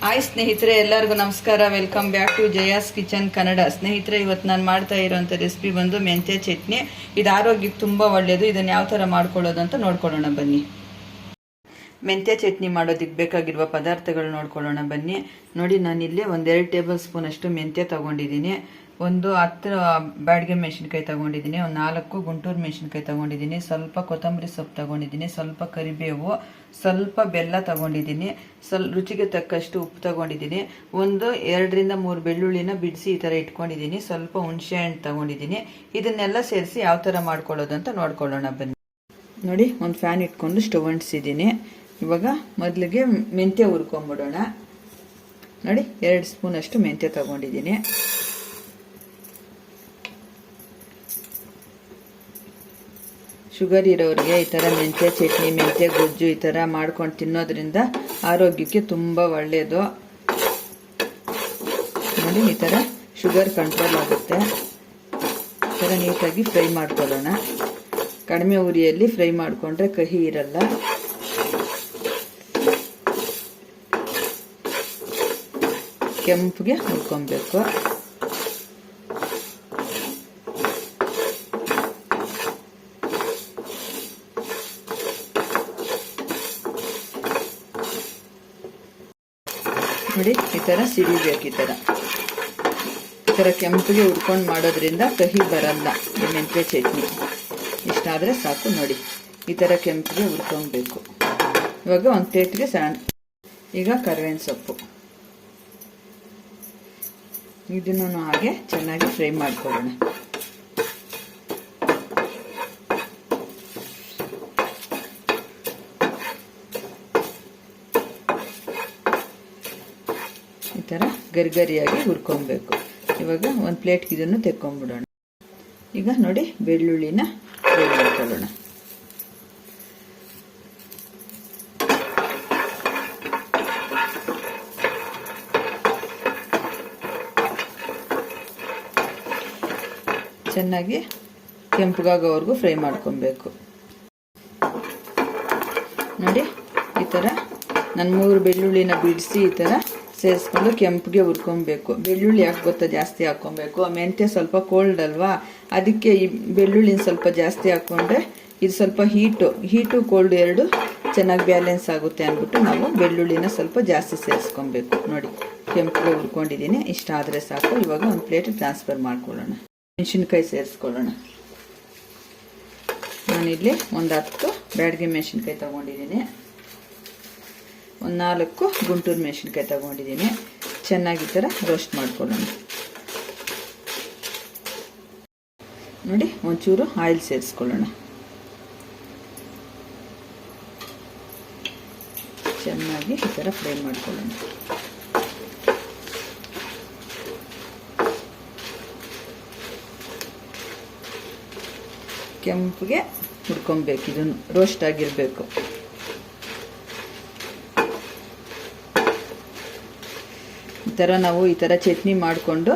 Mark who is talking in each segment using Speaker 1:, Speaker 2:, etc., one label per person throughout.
Speaker 1: Hi ಸ್ನೇಹಿತರೆ, ಎಲ್ಲರಿಗೂ ನಮಸ್ಕಾರ. Welcome back to Jaya's kitchen Kannada. ಸ್ನೇಹಿತರೆ, ಇವತ್ತು ನಾನು ಮಾಡ್ತಾ ಇರೋಂಥ ರೆಸಿಪಿ ಬಂದು ಮೆಂತ್ಯ ಚಟ್ನಿ. ಇದು ಆರೋಗ್ಯಕ್ಕೆ ತುಂಬ ಒಳ್ಳೆಯದು. ಇದನ್ನು ಯಾವ ಥರ ಮಾಡ್ಕೊಳ್ಳೋದು ಅಂತ ನೋಡ್ಕೊಳ್ಳೋಣ ಬನ್ನಿ. ಮೆಂತ್ಯ ಚಟ್ನಿ ಮಾಡೋದಕ್ಕೆ ಬೇಕಾಗಿರುವ ಪದಾರ್ಥಗಳು ನೋಡ್ಕೊಳ್ಳೋಣ ಬನ್ನಿ. ನೋಡಿ, ನಾನಿಲ್ಲಿ 1-2 ಟೇಬಲ್ ಸ್ಪೂನ್ ಅಷ್ಟು ಮೆಂತ್ಯ ತಗೊಂಡಿದ್ದೀನಿ. 10 ಬ್ಯಾಡಗೆ ಮೆಣಸಿನ್ಕಾಯಿ ತಗೊಂಡಿದ್ದೀನಿ. 4 ಗುಂಟೂರು ಮೆಣಸಿನ್ಕಾಯಿ ತಗೊಂಡಿದ್ದೀನಿ. ಸ್ವಲ್ಪ ಕೊತ್ತಂಬರಿ ಸೊಪ್ಪು ತಗೊಂಡಿದ್ದೀನಿ. ಸ್ವಲ್ಪ ಕರಿಬೇವು, ಸ್ವಲ್ಪ ಬೆಲ್ಲ ತಗೊಂಡಿದ್ದೀನಿ. ರುಚಿಗೆ ತಕ್ಕಷ್ಟು ಉಪ್ಪು ತಗೊಂಡಿದ್ದೀನಿ. 2-3 ಬೆಳ್ಳುಳ್ಳಿನ ಬಿಡಿಸಿ ಈ ಥರ ಇಟ್ಕೊಂಡಿದ್ದೀನಿ. ಸ್ವಲ್ಪ ಹುಣಸೆ ಹಣ್ಣು ತಗೊಂಡಿದ್ದೀನಿ. ಇದನ್ನೆಲ್ಲ ಸೇರಿಸಿ ಯಾವ ಥರ ಮಾಡ್ಕೊಳ್ಳೋದು ಅಂತ ನೋಡ್ಕೊಳ್ಳೋಣ ಬನ್ನಿ. ನೋಡಿ, ಒಂದು ಫ್ಯಾನ್ ಇಟ್ಕೊಂಡು ಸ್ಟವ್ ಅಂಟಿಸಿದ್ದೀನಿ. ಇವಾಗ ಮೊದಲಿಗೆ ಮೆಂತ್ಯ ಹುರ್ಕೊಂಬಿಡೋಣ. ನೋಡಿ, 2 ಸ್ಪೂನ್ ಅಷ್ಟು ಮೆಂತ್ಯ ತಗೊಂಡಿದ್ದೀನಿ. ಶುಗರ್ ಇರೋರಿಗೆ ಈ ಥರ ಮೆಂತ್ಯ ಚಟ್ನಿ, ಮೆಂತ್ಯ ಗೊಜ್ಜು ಈ ಥರ ಮಾಡ್ಕೊಂಡು ತಿನ್ನೋದ್ರಿಂದ ಆರೋಗ್ಯಕ್ಕೆ ತುಂಬ ಒಳ್ಳೆಯದು. ನೋಡಿ, ಈ ಥರ ಶುಗರ್ ಕಂಟ್ರೋಲ್ ಆಗುತ್ತೆ. ಈ ಥರ ನೀಟಾಗಿ ಫ್ರೈ ಮಾಡ್ಕೊಳ್ಳೋಣ. ಕಡಿಮೆ ಉರಿಯಲ್ಲಿ ಫ್ರೈ ಮಾಡಿಕೊಂಡ್ರೆ ಕಹಿ ಇರಲ್ಲ. ಕೆಂಪಿಗೆ ಹುರ್ಕೊಬೇಕು. ನೋಡಿ, ಈ ಥರ ಸಿಡಿಬೇಕು. ಈ ಥರ ಕೆಂಪಿಗೆ ಹುರ್ಕೊಂಡು ಮಾಡೋದ್ರಿಂದ ಕಹಿ ಬರಲ್ಲ ಈ ಮೆಂತ್ಯ ಚಟ್ನಿ. ಇಷ್ಟಾದರೆ ಸಾಕು. ನೋಡಿ, ಈ ಥರ ಕೆಂಪಿಗೆ ಹುರ್ಕೊಬೇಕು. ಇವಾಗ ಒಂದು ಪ್ಲೇಟ್ಗೆ ಈಗ ಕರಿಬೇವಿನ ಸೊಪ್ಪು, ಇದನ್ನು ಹಾಗೆ ಚೆನ್ನಾಗಿ ಫ್ರೈ ಮಾಡ್ಕೊಳ್ಳೋಣ. ಈ ಥರ ಗರಿಗರಿಯಾಗಿ ಹುರ್ಕೊಬೇಕು. ಇವಾಗ ಒಂದು ಪ್ಲೇಟ್ಗೆ ಇದನ್ನು ತೆಕ್ಕೊಂಡ್ಬಿಡೋಣ. ಈಗ ನೋಡಿ, ಬೆಳ್ಳುಳ್ಳಿನ ಫ್ರೈ ಮಾಡ್ಕೊಳ್ಳೋಣ. ಚೆನ್ನಾಗಿ ಕೆಂಪಗಾಗೋವರೆಗೂ ಫ್ರೈ ಮಾಡ್ಕೊಬೇಕು. ನೋಡಿ, ಈ ಥರ ನಾನು 3 ಬೆಳ್ಳುಳ್ಳಿನ ಬಿಡಿಸಿ ಈ ಥರ ಸೇರಿಸ್ಕೊಂಡು ಕೆಂಪಿಗೆ ಹುರ್ಕೊಬೇಕು. ಬೆಳ್ಳುಳ್ಳಿ ಯಾಕೆ ಗೊತ್ತಾ ಜಾಸ್ತಿ ಹಾಕ್ಕೊಬೇಕು? ಮೆಂತ್ಯ ಸ್ವಲ್ಪ ಕೋಲ್ಡ್ ಅಲ್ವಾ, ಅದಕ್ಕೆ ಈ ಬೆಳ್ಳುಳ್ಳಿನ ಸ್ವಲ್ಪ ಜಾಸ್ತಿ ಹಾಕ್ಕೊಂಡ್ರೆ ಇದು ಸ್ವಲ್ಪ ಹೀಟು ಕೋಲ್ಡ್ ಎರಡು ಚೆನ್ನಾಗಿ ಬ್ಯಾಲೆನ್ಸ್ ಆಗುತ್ತೆ ಅಂದ್ಬಿಟ್ಟು ನಾವು ಬೆಳ್ಳುಳ್ಳಿನ ಸ್ವಲ್ಪ ಜಾಸ್ತಿ ಸೇರಿಸ್ಕೊಬೇಕು. ನೋಡಿ, ಕೆಂಪಿಗೆ ಹುರ್ಕೊಂಡಿದ್ದೀನಿ. ಇಷ್ಟ ಆದರೆ ಸಾಕು. ಇವಾಗ ಒಂದು ಪ್ಲೇಟ್ ಟ್ರಾನ್ಸ್ಫರ್ ಮಾಡ್ಕೊಳ್ಳೋಣ. ಮೆಣಸಿನ್ಕಾಯಿ ಸೇರಿಸ್ಕೊಳ್ಳೋಣ. ನಾನಿಲ್ಲಿ 10 ಬ್ಯಾಡಗೆ ಮೆಣಸಿನ್ಕಾಯಿ ತಗೊಂಡಿದ್ದೀನಿ. 4 ಗುಂಟೂರು ಮೆಣಸಿನ್ಕಾಯಿ ತಗೊಂಡಿದ್ದೀನಿ. ಚೆನ್ನಾಗಿ ಈ ಥರ ರೋಸ್ಟ್ ಮಾಡ್ಕೊಳ್ಳೋಣ. ನೋಡಿ, ಒಂಚೂರು ಆಯಿಲ್ ಸೇರಿಸ್ಕೊಳ್ಳೋಣ. ಚೆನ್ನಾಗಿ ಈ ಥರ ಫ್ರೈ ಮಾಡ್ಕೊಳ್ಳೋಣ. ಕೆಂಪಿಗೆ ಹುರ್ಕೊಬೇಕು. ಇದನ್ನು ರೋಸ್ಟ್ ಆಗಿರಬೇಕು. ಈ ಥರ ನಾವು ಈ ಥರ ಚಟ್ನಿ ಮಾಡಿಕೊಂಡು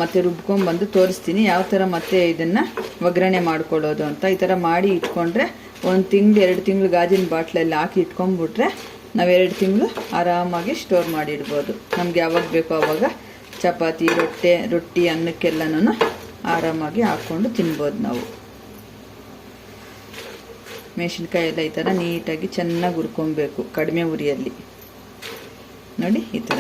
Speaker 1: ಮತ್ತೆ ರುಬ್ಕೊಂಡ್ಬಂದು ತೋರಿಸ್ತೀನಿ ಯಾವ ಥರ ಮತ್ತೆ ಇದನ್ನು ಒಗ್ಗರಣೆ ಮಾಡ್ಕೊಳ್ಳೋದು ಅಂತ. ಈ ಥರ ಮಾಡಿ ಇಟ್ಕೊಂಡ್ರೆ 1 ತಿಂಗಳು 2 ತಿಂಗಳು ಗಾಜಿನ ಬಾಟ್ಲಲ್ಲಿ ಹಾಕಿ ಇಟ್ಕೊಂಡ್ಬಿಟ್ರೆ ನಾವು 2 ತಿಂಗಳು ಆರಾಮಾಗಿ ಸ್ಟೋರ್ ಮಾಡಿಡ್ಬೋದು. ನಮ್ಗೆ ಯಾವಾಗ ಬೇಕೋ ಆವಾಗ ಚಪಾತಿ, ರೊಟ್ಟಿ ಅನ್ನಕ್ಕೆಲ್ಲನೂ ಆರಾಮಾಗಿ ಹಾಕ್ಕೊಂಡು ತಿನ್ಬೋದು ನಾವು. ಮೆಣಸಿನ್ಕಾಯಿ ಎಲ್ಲ ಈ ಥರ ನೀಟಾಗಿ ಚೆನ್ನಾಗಿ ಹುರ್ಕೊಬೇಕು ಕಡಿಮೆ ಉರಿಯಲ್ಲಿ. ನೋಡಿ, ಈ ಥರ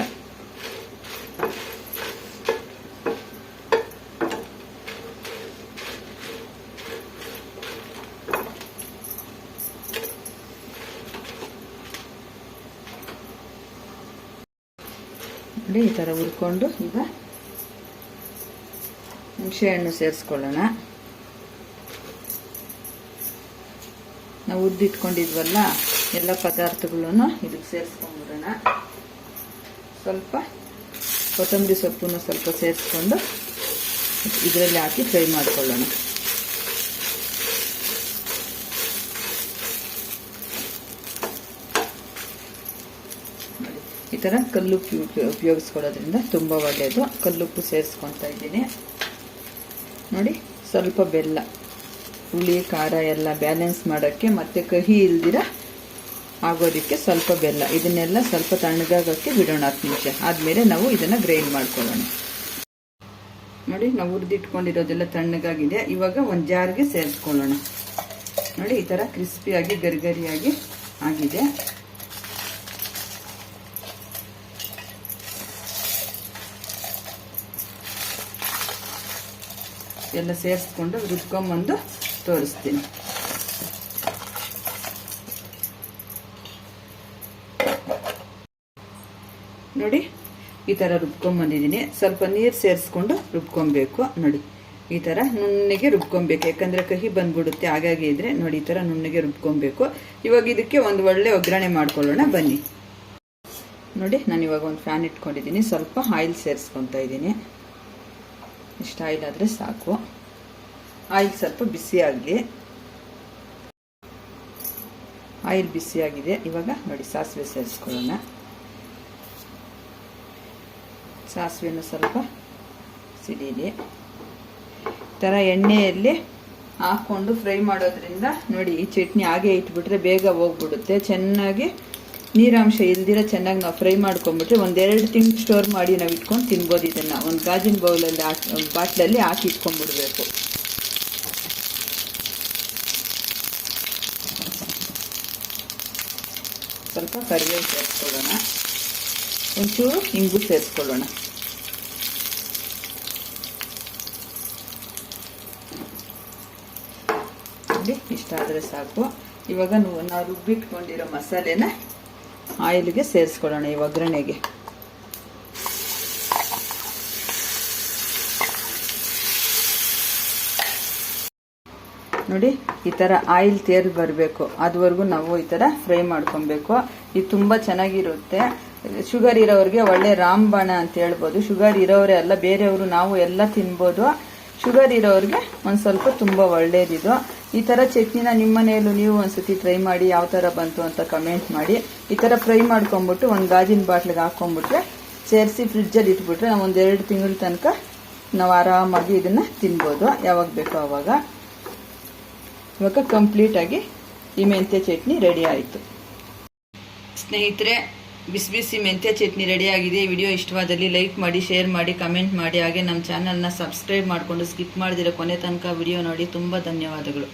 Speaker 1: ನೋಡಿ, ಈ ಥರ ಹುರ್ಕೊಂಡು ಈಗ ಹುಣಸೆ ಹಣ್ಣು ಸೇರಿಸ್ಕೊಳ್ಳೋಣ. ನಾವು ಉದ್ದಿಟ್ಕೊಂಡಿದ್ವಲ್ಲ ಎಲ್ಲ ಪದಾರ್ಥಗಳನ್ನು ಇದಕ್ಕೆ ಸೇರಿಸ್ಕೊಂಡ್ಬಿಡೋಣ. ಸ್ವಲ್ಪ ಕೊತ್ತಂಬರಿ ಸೊಪ್ಪನ್ನು ಸ್ವಲ್ಪ ಸೇರಿಸ್ಕೊಂಡು ಇದರಲ್ಲಿ ಹಾಕಿ ಫ್ರೈ ಮಾಡ್ಕೊಳ್ಳೋಣ. ಈ ಥರ ಕಲ್ಲುಪ್ಪು ಉಪಯೋಗಿಸ್ಕೊಳ್ಳೋದ್ರಿಂದ ತುಂಬ ಒಳ್ಳೆಯದು. ಕಲ್ಲುಪ್ಪು ಸೇರಿಸ್ಕೊತಾ ಇದ್ದೀನಿ. ನೋಡಿ, ಸ್ವಲ್ಪ ಬೆಲ್ಲ, ಹುಳಿ ಖಾರ ಎಲ್ಲ ಬ್ಯಾಲೆನ್ಸ್ ಮಾಡೋಕ್ಕೆ, ಮತ್ತು ಕಹಿ ಇಲ್ದಿರ ಆಗೋದಕ್ಕೆ ಸ್ವಲ್ಪ ಬೆಲ್ಲ. ಇದನ್ನೆಲ್ಲ ಸ್ವಲ್ಪ ತಣ್ಣಗಾಗೋಕ್ಕೆ ಬಿಡೋಣ 10 ನಿಮಿಷ. ಆದಮೇಲೆ ನಾವು ಇದನ್ನು ಗ್ರೈಂಡ್ ಮಾಡ್ಕೊಳ್ಳೋಣ. ನೋಡಿ, ನಾವು ಹುರಿದಿಟ್ಕೊಂಡಿರೋದೆಲ್ಲ ತಣ್ಣಗಾಗಿದೆ. ಇವಾಗ ಒಂದು ಜಾರ್ಗೆ ಸೇರಿಸ್ಕೊಳ್ಳೋಣ. ನೋಡಿ, ಈ ಥರ ಕ್ರಿಸ್ಪಿಯಾಗಿ ಗರಿಗರಿಯಾಗಿ ಆಗಿದೆ. ಎಲ್ಲ ಸೇರಿಸ್ಕೊಂಡು ರುಬ್ಕೊಂಬಂದು ತೋರಿಸ್ತೀನಿ. ನೋಡಿ, ಈ ಥರ ರುಬ್ಕೊಂಬಂದಿದ್ದೀನಿ. ಸ್ವಲ್ಪ ನೀರು ಸೇರಿಸ್ಕೊಂಡು ರುಬ್ಕೊಬೇಕು. ನೋಡಿ, ಈ ಥರ ನುಣ್ಣಗೆ ರುಬ್ಕೊಬೇಕು, ಯಾಕಂದರೆ ಕಹಿ ಬಂದ್ಬಿಡುತ್ತೆ. ಹಾಗಾಗಿ ಇದ್ರೆ ನೋಡಿ, ಈ ಥರ ನುಣ್ಣಗೆ ರುಬ್ಕೊಬೇಕು. ಇವಾಗ ಇದಕ್ಕೆ ಒಂದು ಒಳ್ಳೆ ಒಗ್ಗರಣೆ ಮಾಡ್ಕೊಳ್ಳೋಣ ಬನ್ನಿ. ನೋಡಿ, ನಾನು ಇವಾಗ ಒಂದು ಫ್ಯಾನ್ ಇಟ್ಕೊಂಡಿದ್ದೀನಿ. ಸ್ವಲ್ಪ ಆಯಿಲ್ ಸೇರಿಸ್ಕೊತಾ ಇದ್ದೀನಿ. ಇಷ್ಟು ಆಯಿಲ್ ಆದರೆ ಸಾಕು. ಆಯಿಲ್ ಸ್ವಲ್ಪ ಬಿಸಿ ಆಗಲಿ. ಆಯಿಲ್ ಬಿಸಿ ಆಗಿದೆ. ಇವಾಗ ನೋಡಿ, ಸಾಸಿವೆ ಸೇರಿಸ್ಕೊಳ್ಳೋಣ. ಸಾಸಿವೆನ ಸ್ವಲ್ಪ ಸಿಡಿಲಿ. ಈ ಥರ ಎಣ್ಣೆಯಲ್ಲಿ ಹಾಕ್ಕೊಂಡು ಫ್ರೈ ಮಾಡೋದ್ರಿಂದ ನೋಡಿ, ಈ ಚಟ್ನಿ ಹಾಗೆ ಇಟ್ಬಿಟ್ರೆ ಬೇಗ ಹೋಗ್ಬಿಡುತ್ತೆ. ಚೆನ್ನಾಗಿ ನೀರಾಂಶ ಇಲ್ದಿರ ಚೆನ್ನಾಗಿ ನಾವು ಫ್ರೈ ಮಾಡ್ಕೊಂಡ್ಬಿಟ್ರೆ 1-2 ತಿಂಗಳು ಸ್ಟೋರ್ ಮಾಡಿ ನಾವು ಇಟ್ಕೊಂಡು ತಿನ್ಬೋದು. ಇದನ್ನು ಒಂದು ಗಾಜಿನ ಬೌಲಲ್ಲಿ ಬಾಟ್ಲಲ್ಲಿ ಹಾಕಿ ಇಟ್ಕೊಂಡ್ಬಿಡ್ಬೇಕು. ಸ್ವಲ್ಪ ಕರಿಬೇವು ಸೇರಿಸ್ಕೊಳ್ಳೋಣ. ಒಂಚೂರು ಇಂಗು ಸೇರಿಸ್ಕೊಳ್ಳೋಣ. ನೋಡಿ, ಇಷ್ಟ ಆದರೆ ಸಾಕು. ಇವಾಗ ನಾವು ರುಬ್ಬಿಟ್ಕೊಂಡಿರೋ ಮಸಾಲೆನ ಆಯಿಲ್ಗೆ ಸೇರಿಸ್ಕೊಳ್ಳೋಣ. ಈ ಒಗ್ಗರಣೆಗೆ ನೋಡಿ, ಈ ಥರ ಆಯಿಲ್ ತೇರು ಬರಬೇಕು. ಅದುವರೆಗೂ ನಾವು ಈ ಥರ ಫ್ರೈ ಮಾಡ್ಕೊಬೇಕು. ಇದು ತುಂಬ ಚೆನ್ನಾಗಿರುತ್ತೆ. ಶುಗರ್ ಇರೋರಿಗೆ ಒಳ್ಳೆ ರಾಮಬಾಣ ಅಂತ ಹೇಳ್ಬೋದು. ಶುಗರ್ ಇರೋರೇ ಅಲ್ಲ, ಬೇರೆಯವರು ನಾವು ಎಲ್ಲ ತಿನ್ಬೋದು. ಶುಗರ್ ಇರೋರಿಗೆ ಒಂದು ಸ್ವಲ್ಪ ತುಂಬ ಒಳ್ಳೇದಿದು. ಈ ಥರ ಚಟ್ನಿನ ನಿಮ್ಮ ಮನೆಯಲ್ಲೂ ನೀವು ಒಂದ್ಸತಿ ಟ್ರೈ ಮಾಡಿ ಯಾವ ಥರ ಬಂತು ಅಂತ ಕಮೆಂಟ್ ಮಾಡಿ. ಈ ಥರ ಫ್ರೈ ಮಾಡ್ಕೊಂಬಿಟ್ಟು ಒಂದು ಗಾಜಿನ ಬಾಟ್ಲಿಗೆ ಹಾಕ್ಕೊಂಬಿಟ್ರೆ ಸೇರಿಸಿ ಫ್ರಿಡ್ಜಲ್ಲಿ ಇಟ್ಬಿಟ್ರೆ ನಾವು 1-2 ತಿಂಗಳ ತನಕ ನಾವು ಆರಾಮಾಗಿ ಇದನ್ನು ತಿನ್ಬೋದು, ಯಾವಾಗ ಬೇಕೋ ಆವಾಗ. ಇವಾಗ ಕಂಪ್ಲೀಟಾಗಿ ಈ ಮೆಂತ್ಯ ಚಟ್ನಿ ರೆಡಿ ಆಯಿತು. ಸ್ನೇಹಿತರೆ, ಬಿಸಿ ಬಿಸಿ ಮೆಂತ್ಯ ಚಟ್ನಿ ರೆಡಿಯಾಗಿದೆ. ವಿಡಿಯೋ ಇಷ್ಟವಾದಲ್ಲಿ ಲೈಕ್ ಮಾಡಿ, ಶೇರ್ ಮಾಡಿ, ಕಮೆಂಟ್ ಮಾಡಿ. ಹಾಗೆ ನಮ್ಮ ಚಾನಲ್ನ ಸಬ್ಸ್ಕ್ರೈಬ್ ಮಾಡಿಕೊಂಡು ಸ್ಕಿಪ್ ಮಾಡಿದಿರೋ ಕೊನೆ ತನಕ ವಿಡಿಯೋ ನೋಡಿ. ತುಂಬ ಧನ್ಯವಾದಗಳು.